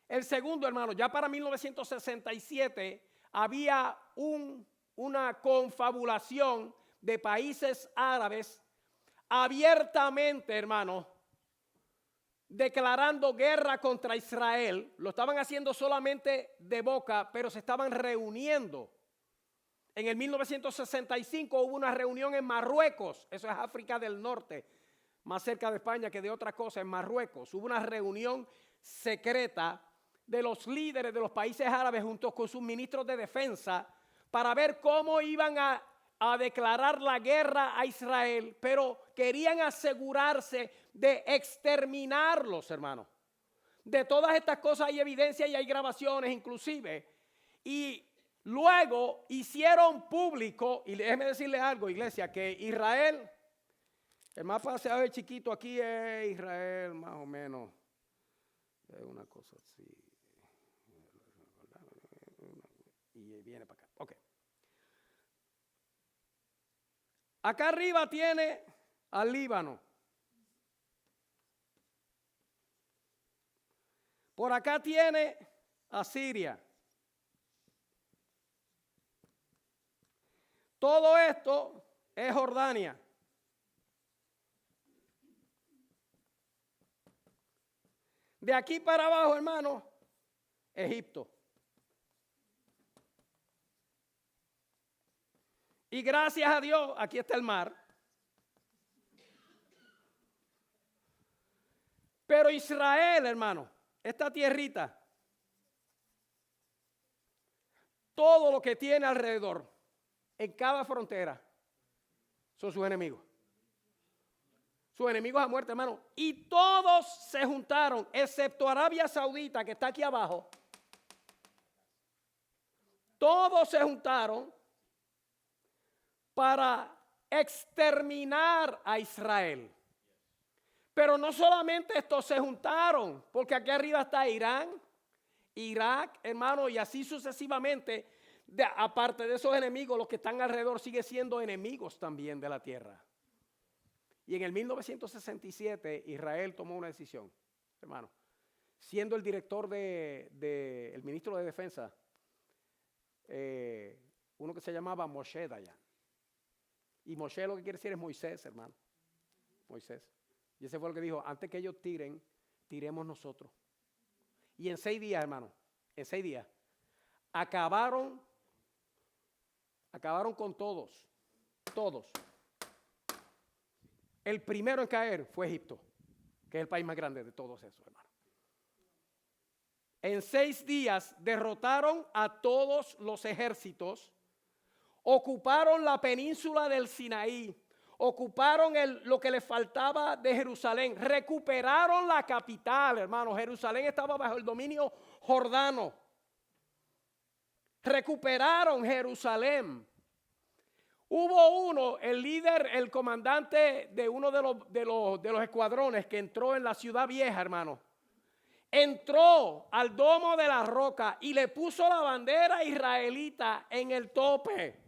El segundo, hermano, ya para 1967 había una confabulación de países árabes abiertamente, hermano, declarando guerra contra Israel. Lo estaban haciendo solamente de boca, pero se estaban reuniendo. En el 1965 hubo una reunión en Marruecos, eso es África del Norte, más cerca de España que de otra cosa, en Marruecos. Hubo una reunión secreta de los líderes de los países árabes junto con sus ministros de defensa para ver cómo iban a declarar la guerra a Israel, pero querían asegurarse de exterminarlos, hermanos. De todas estas cosas hay evidencia y hay grabaciones inclusive. Y luego hicieron público, y déjeme decirle algo, iglesia, que Israel, el mapa se ve chiquito aquí, es Israel más o menos, es una cosa así. Y viene para acá. Ok. Acá arriba tiene al Líbano. Por acá tiene a Siria. Todo esto es Jordania. De aquí para abajo, hermano, Egipto. Y gracias a Dios, aquí está el mar. Pero Israel, hermano, esta tierrita, todo lo que tiene alrededor, en cada frontera, son sus enemigos. Sus enemigos a muerte, hermano. Y todos se juntaron, excepto Arabia Saudita, que está aquí abajo. Todos se juntaron para exterminar a Israel. Pero no solamente estos se juntaron, porque aquí arriba está Irán, Irak, hermano, y así sucesivamente. Aparte de esos enemigos, los que están alrededor siguen siendo enemigos también de la tierra. Y en el 1967 Israel tomó una decisión, hermano, siendo el director el ministro de Defensa, uno que se llamaba Moshe Dayan. Y Moshe lo que quiere decir es Moisés, hermano. Moisés. Y ese fue lo que dijo, antes que ellos tiren, tiremos nosotros. Y en 6 días, hermano, en 6 días, acabaron con todos. El primero en caer fue Egipto, que es el país más grande de todos esos, hermano. En 6 días derrotaron a todos los ejércitos, ocuparon la península del Sinaí, Ocuparon lo que les faltaba de Jerusalén. Recuperaron la capital, hermano. Jerusalén estaba bajo el dominio jordano. Recuperaron Jerusalén. Hubo uno, el líder, el comandante de uno de los escuadrones que entró en la ciudad vieja, hermano. Entró al domo de la roca y le puso la bandera israelita en el tope.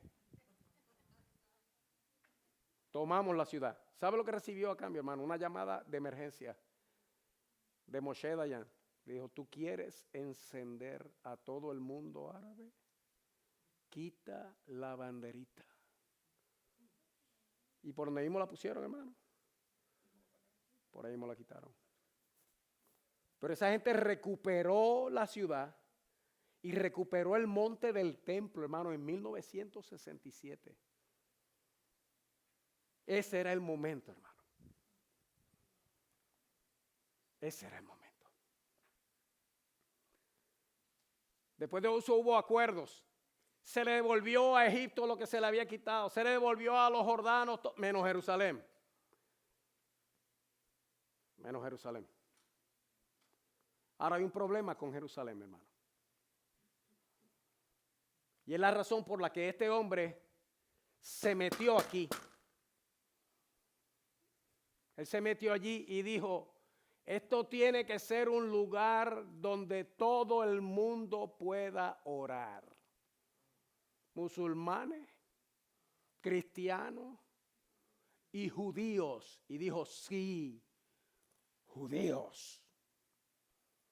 Tomamos la ciudad. ¿Sabe lo que recibió a cambio, hermano? Una llamada de emergencia de Moshe Dayan. Le dijo, ¿tú quieres encender a todo el mundo árabe? Quita la banderita. ¿Y por donde mismo la pusieron, hermano? Por ahí mismo la quitaron. Pero esa gente recuperó la ciudad y recuperó el monte del templo, hermano, en 1967. Ese era el momento, hermano. Ese era el momento. Después de eso hubo acuerdos. Se le devolvió a Egipto lo que se le había quitado. Se le devolvió a los jordanos, menos Jerusalén. Menos Jerusalén. Ahora hay un problema con Jerusalén, hermano. Y es la razón por la que este hombre se metió aquí. Él se metió allí y dijo, esto tiene que ser un lugar donde todo el mundo pueda orar. Musulmanes, cristianos y judíos. Y dijo, sí, judíos.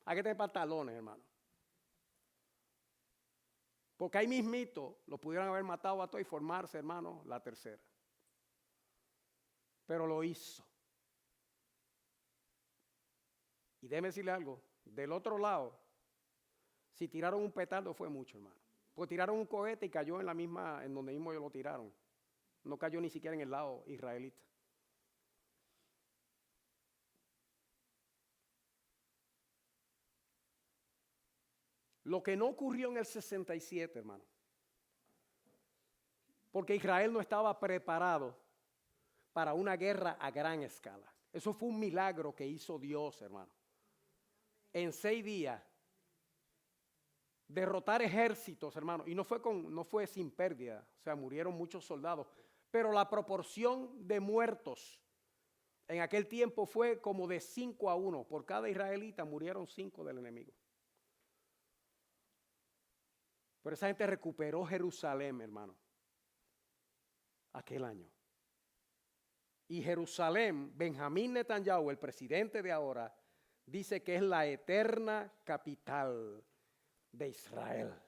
Hay que tener pantalones, hermano. Porque ahí mismito lo pudieran haber matado a todos y formarse, hermano, la tercera. Pero lo hizo. Y déjeme decirle algo, del otro lado, si tiraron un petardo fue mucho, hermano. Porque tiraron un cohete y cayó en la misma, en donde mismo ellos lo tiraron. No cayó ni siquiera en el lado israelita. Lo que no ocurrió en el 67, hermano. Porque Israel no estaba preparado para una guerra a gran escala. Eso fue un milagro que hizo Dios, hermano. En 6 días, derrotar ejércitos, hermano. Y no fue sin pérdida. O sea, murieron muchos soldados. Pero la proporción de muertos en aquel tiempo fue como de 5-1. Por cada israelita murieron 5 del enemigo. Pero esa gente recuperó Jerusalén, hermano, aquel año. Y Jerusalén, Benjamín Netanyahu, el presidente de ahora, dice que es la eterna capital de Israel.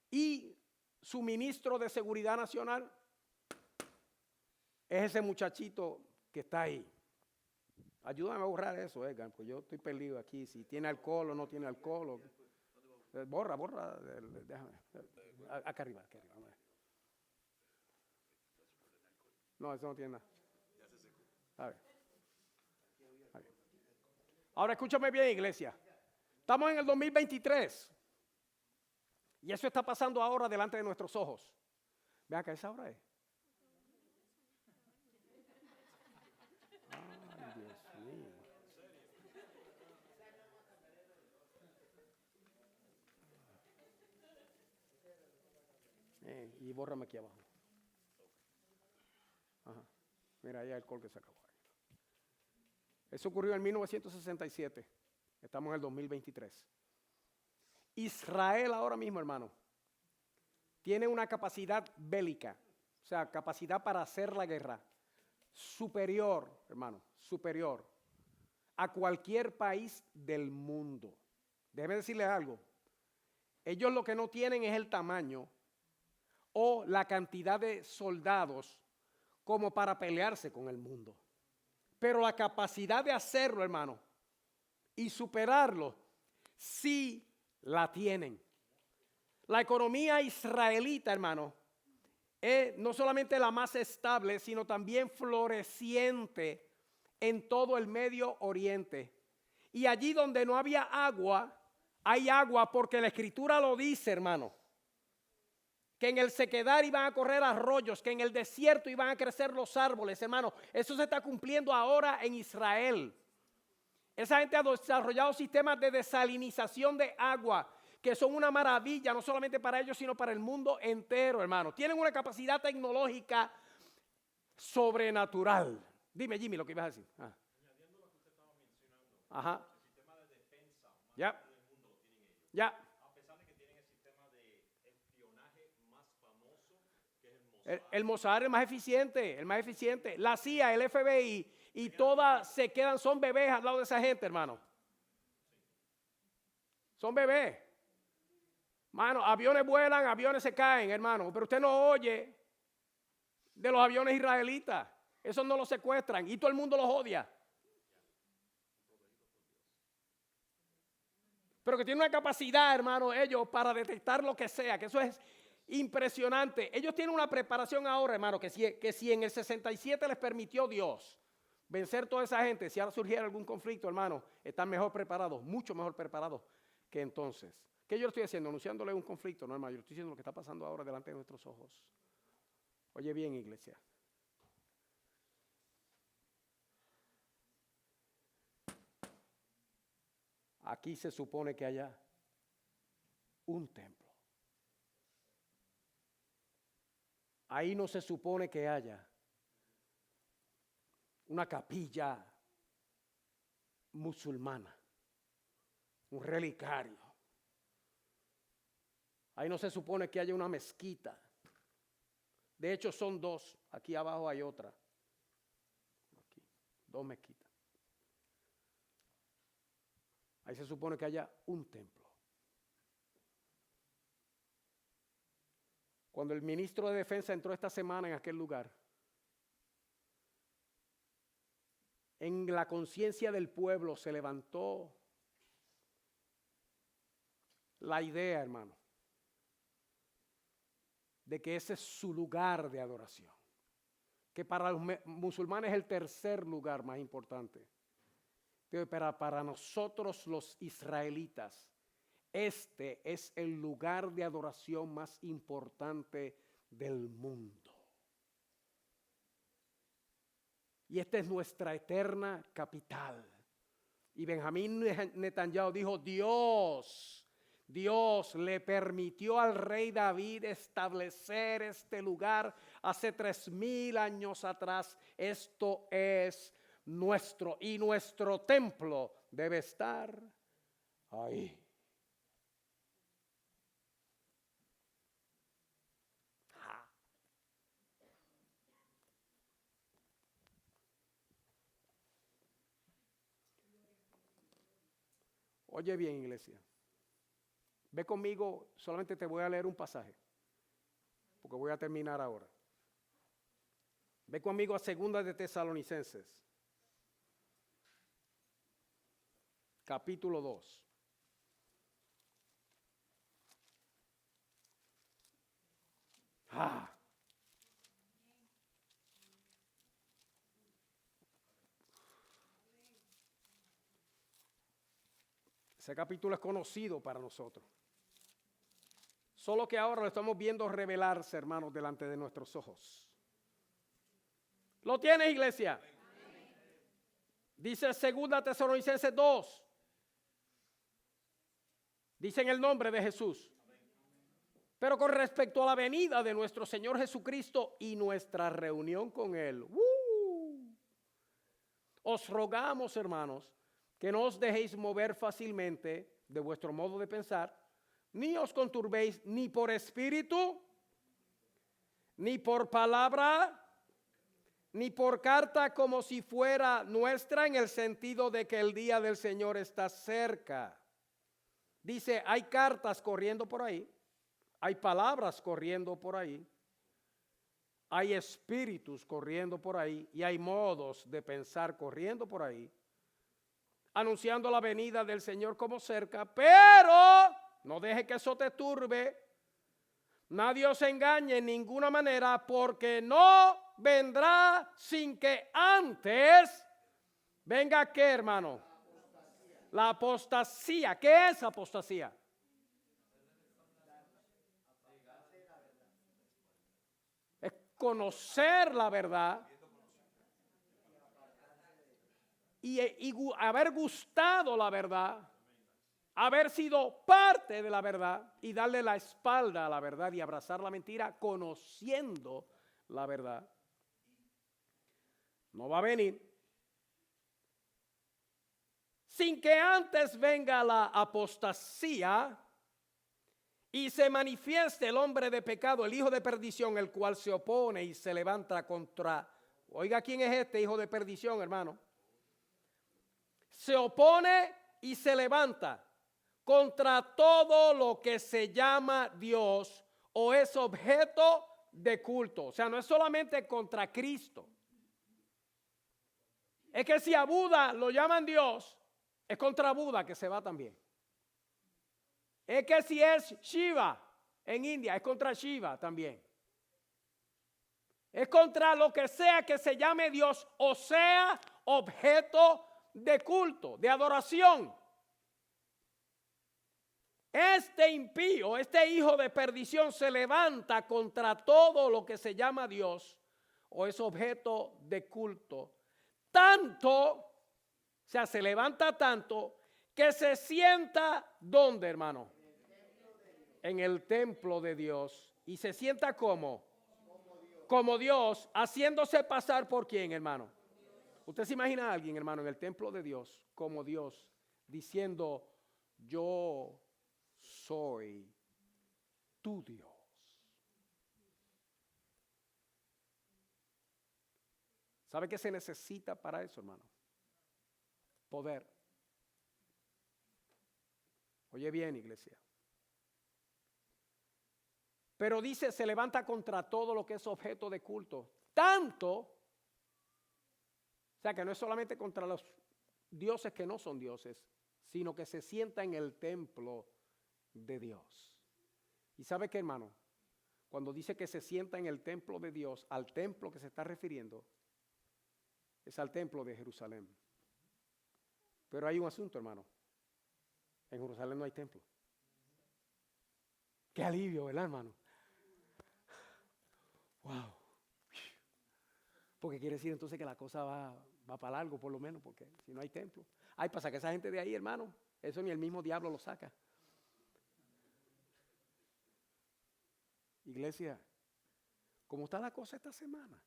Y su ministro de Seguridad Nacional es ese muchachito que está ahí. Ayúdame a borrar eso, Edgar, porque yo estoy perdido aquí. Si tiene alcohol o no tiene alcohol. Borra. Déjame. Acá arriba. No, eso no tiene nada. A ver. Ahora escúchame bien, iglesia. Estamos en el 2023. Y eso está pasando ahora delante de nuestros ojos. Vean que esa hora es. Y bórrame aquí abajo. Ajá. Mira, ahí hay alcohol que se acabó. Eso ocurrió en 1967. Estamos en el 2023. Israel ahora mismo, hermano, tiene una capacidad bélica, o sea, capacidad para hacer la guerra superior, hermano, superior a cualquier país del mundo. Déjeme decirles algo. Ellos lo que no tienen es el tamaño o la cantidad de soldados como para pelearse con el mundo. Pero la capacidad de hacerlo, hermano, y superarlo, sí la tienen. La economía israelita, hermano, es no solamente la más estable, sino también floreciente en todo el Medio Oriente. Y allí donde no había agua, hay agua porque la Escritura lo dice, hermano. que en el sequedal iban a correr arroyos, que en el desierto iban a crecer los árboles, hermano. Eso se está cumpliendo ahora en Israel. Esa gente ha desarrollado sistemas de desalinización de agua que son una maravilla, no solamente para ellos, sino para el mundo entero, hermano. Tienen una capacidad tecnológica sobrenatural. Dime, Jimmy, lo que ibas a decir. Añadiendo lo que usted estaba mencionando, Ajá. el sistema de defensa más Ya. grande del mundo lo tienen ellos. Ya. A pesar de que tienen el sistema de espionaje más famoso, que es el Mossad. El Mossad es el más eficiente, el más eficiente. La CIA, el FBI y todas se quedan, son bebés al lado de esa gente, hermano. Son bebés. Hermano, aviones vuelan, aviones se caen, hermano. Pero usted no oye de los aviones israelitas. Esos no los secuestran y todo el mundo los odia. Pero que tienen una capacidad, hermano, ellos para detectar lo que sea, que eso es impresionante. Ellos tienen una preparación ahora, hermano, que si en el 67 les permitió Dios vencer toda esa gente, si ahora surgiera algún conflicto, hermano, están mejor preparados, mucho mejor preparados que entonces. ¿Qué yo lo estoy haciendo? Anunciándole un conflicto, no, hermano, yo estoy diciendo lo que está pasando ahora delante de nuestros ojos. Oye bien, iglesia. Aquí se supone que haya un templo. Ahí no se supone que haya una capilla musulmana, un relicario. Ahí no se supone que haya una mezquita. De hecho son dos. Aquí abajo hay otra. Aquí, dos mezquitas. Ahí se supone que haya un templo. Cuando el ministro de Defensa entró esta semana en aquel lugar, en la conciencia del pueblo se levantó la idea, hermano, de que ese es su lugar de adoración, que para los musulmanes es el tercer lugar más importante. Pero para nosotros los israelitas, este es el lugar de adoración más importante del mundo. Y esta es nuestra eterna capital. Y Benjamín Netanyahu dijo, Dios le permitió al rey David establecer este lugar hace 3000 años atrás. Esto es nuestro y nuestro templo debe estar ahí. Oye bien, iglesia. Ve conmigo, solamente te voy a leer un pasaje, porque voy a terminar ahora. Ve conmigo a 2 de Tesalonicenses, capítulo 2. Ese capítulo es conocido para nosotros. Solo que ahora lo estamos viendo revelarse, hermanos, delante de nuestros ojos. ¿Lo tienes, iglesia? Dice 2 Tesalonicenses 2. Dice en el nombre de Jesús. Pero con respecto a la venida de nuestro Señor Jesucristo y nuestra reunión con Él, os rogamos, hermanos, que no os dejéis mover fácilmente de vuestro modo de pensar, ni os conturbéis ni por espíritu, ni por palabra, ni por carta como si fuera nuestra, en el sentido de que el día del Señor está cerca. Dice, hay cartas corriendo por ahí, hay palabras corriendo por ahí, hay espíritus corriendo por ahí y hay modos de pensar corriendo por ahí, anunciando la venida del Señor como cerca, pero no deje que eso te turbe. Nadie os engañe en ninguna manera, porque no vendrá sin que antes venga, ¿qué, hermano? La apostasía. ¿Qué es apostasía? conocer la verdad y haber gustado la verdad, haber sido parte de la verdad y darle la espalda a la verdad y abrazar la mentira conociendo la verdad. No va a venir sin que antes venga la apostasía y se manifieste el hombre de pecado, el hijo de perdición, el cual se opone y se levanta contra. Oiga, ¿quién es este hijo de perdición, hermano? Se opone y se levanta contra todo lo que se llama Dios o es objeto de culto. O sea, no es solamente contra Cristo. Es que si a Buda lo llaman Dios, es contra Buda que se va también. Es que si es Shiva en India, es contra Shiva también. Es contra lo que sea que se llame Dios o sea objeto de culto, de adoración. Este impío, este hijo de perdición se levanta contra todo lo que se llama Dios o es objeto de culto. Tanto, o sea, se levanta tanto que se sienta, ¿dónde, hermano? En el templo de Dios. ¿Y se sienta como? Como Dios, haciéndose pasar por quién, hermano. Usted se imagina a alguien, hermano, en el templo de Dios, como Dios, diciendo, yo soy tu Dios. ¿Sabe qué se necesita para eso, hermano? Poder. Oye bien, iglesia. Pero dice, se levanta contra todo lo que es objeto de culto. Tanto, o sea que no es solamente contra los dioses que no son dioses, sino que se sienta en el templo de Dios. ¿Y sabe qué, hermano? Cuando dice que se sienta en el templo de Dios, al templo que se está refiriendo, es al templo de Jerusalén. Pero hay un asunto, hermano. En Jerusalén no hay templo. Qué alivio, ¿verdad, hermano? Wow. Porque quiere decir entonces que la cosa va para largo, por lo menos, porque si no hay templo. Ay, para sacar a esa gente de ahí, hermano, eso ni el mismo diablo lo saca. Iglesia, ¿cómo está la cosa esta semana?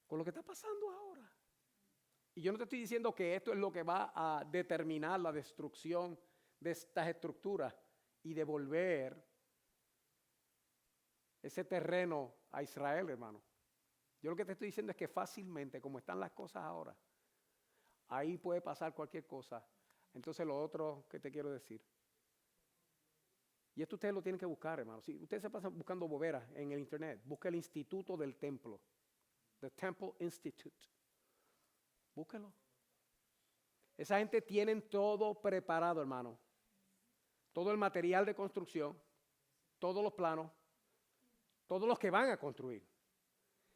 Con lo que está pasando ahora. Y yo no te estoy diciendo que esto es lo que va a determinar la destrucción de estas estructuras y devolver ese terreno a Israel, hermano. Yo lo que te estoy diciendo es que fácilmente, como están las cosas ahora, ahí puede pasar cualquier cosa. Entonces lo otro que te quiero decir, y esto ustedes lo tienen que buscar, hermano. Si ustedes se pasan buscando boberas en el internet, busca el Instituto del Templo, The Temple Institute. Búsquelo. Esa gente tiene todo preparado, hermano. Todo el material de construcción, todos los planos, todos los que van a construir.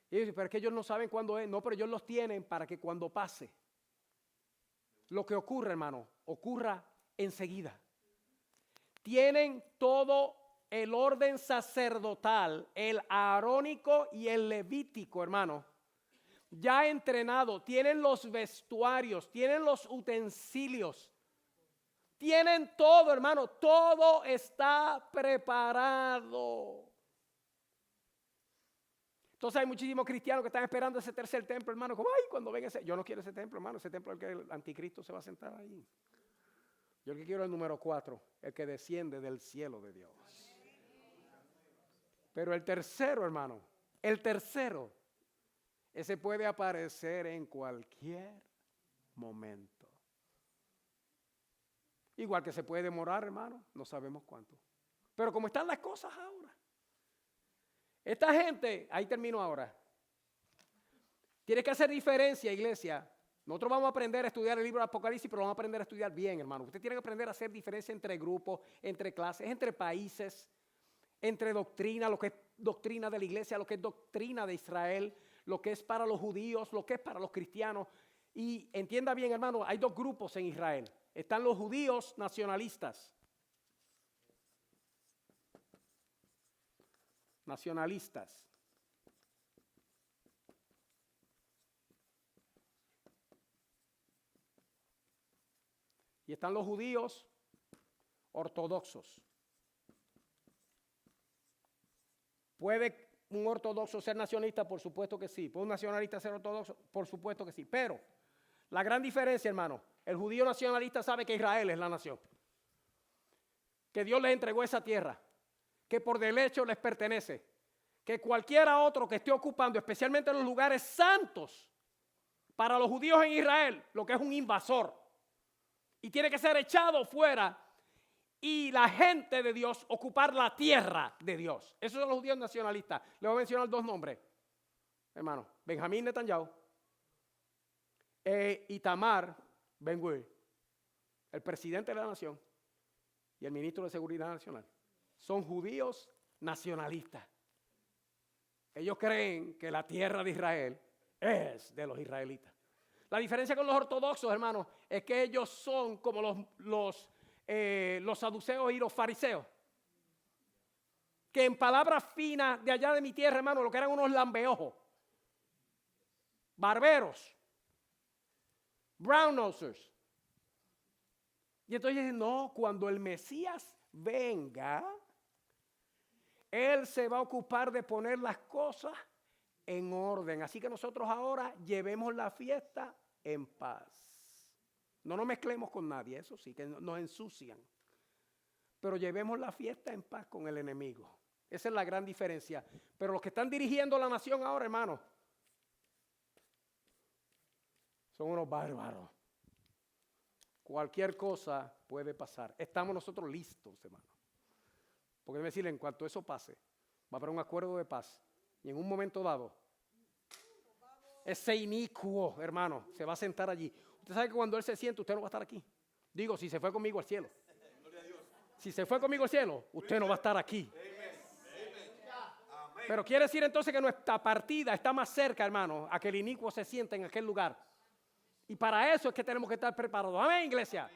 Y dicen, pero es que ellos no saben cuándo es. No, pero ellos los tienen para que cuando pase, lo que ocurra, hermano, ocurra enseguida. Tienen todo el orden sacerdotal, el arónico y el levítico, hermano, ya entrenado. Tienen los vestuarios, tienen los utensilios, tienen todo, hermano, todo está preparado. Entonces hay muchísimos cristianos que están esperando ese tercer templo, hermano, como, ay, cuando venga ese, yo no quiero ese templo, hermano, ese templo es el que el anticristo se va a sentar ahí. Yo el que quiero es el número 4, el que desciende del cielo de Dios. Pero el tercero, hermano, el tercero, ese puede aparecer en cualquier momento. Igual que se puede demorar, hermano, no sabemos cuánto. Pero como están las cosas ahora, esta gente, ahí termino ahora, tiene que hacer diferencia, iglesia. Nosotros vamos a aprender a estudiar el libro de Apocalipsis, pero vamos a aprender a estudiar bien, hermano. Usted tiene que aprender a hacer diferencia entre grupos, entre clases, entre países, entre doctrina, lo que es doctrina de la iglesia, lo que es doctrina de Israel, lo que es para los judíos, lo que es para los cristianos. Y entienda bien, hermano, hay dos grupos en Israel. Están los judíos nacionalistas. nacionalistas. Y están los judíos ortodoxos. ¿Puede un ortodoxo ser nacionalista? Por supuesto que sí. ¿Puede un nacionalista ser ortodoxo? Por supuesto que sí. Pero la gran diferencia, hermano, el judío nacionalista sabe que Israel es la nación, que Dios les entregó esa tierra, que por derecho les pertenece, que cualquiera otro que esté ocupando, especialmente en los lugares santos, para los judíos en Israel, lo que es un invasor, y tiene que ser echado fuera, y la gente de Dios ocupar la tierra de Dios. Esos son los judíos nacionalistas. Les voy a mencionar dos nombres, hermano. Benjamín Netanyahu Itamar Ben-Gvir, el presidente de la nación y el ministro de Seguridad Nacional. Son judíos nacionalistas. Ellos creen que la tierra de Israel es de los israelitas. La diferencia con los ortodoxos, hermanos, es que ellos son como los saduceos y los fariseos, que en palabras finas de allá de mi tierra, hermano, lo que eran unos lambeojos, barberos, brown nosers. Y entonces dicen, no, cuando el Mesías venga, Él se va a ocupar de poner las cosas en orden. Así que nosotros ahora llevemos la fiesta en paz. No nos mezclemos con nadie, eso sí, que nos ensucian. Pero llevemos la fiesta en paz con el enemigo. Esa es la gran diferencia. Pero los que están dirigiendo la nación ahora, hermano, son unos bárbaros. Cualquier cosa puede pasar. Estamos nosotros listos, hermano. Porque debe decirle, en cuanto eso pase, va a haber un acuerdo de paz. Y en un momento dado, ese inicuo, hermano, se va a sentar allí. Usted sabe que cuando él se siente, usted no va a estar aquí. Digo, si se fue conmigo al cielo. Si se fue conmigo al cielo, usted no va a estar aquí. Pero quiere decir entonces que nuestra partida está más cerca, hermano, a que el inicuo se sienta en aquel lugar. Y para eso es que tenemos que estar preparados. Amén, iglesia.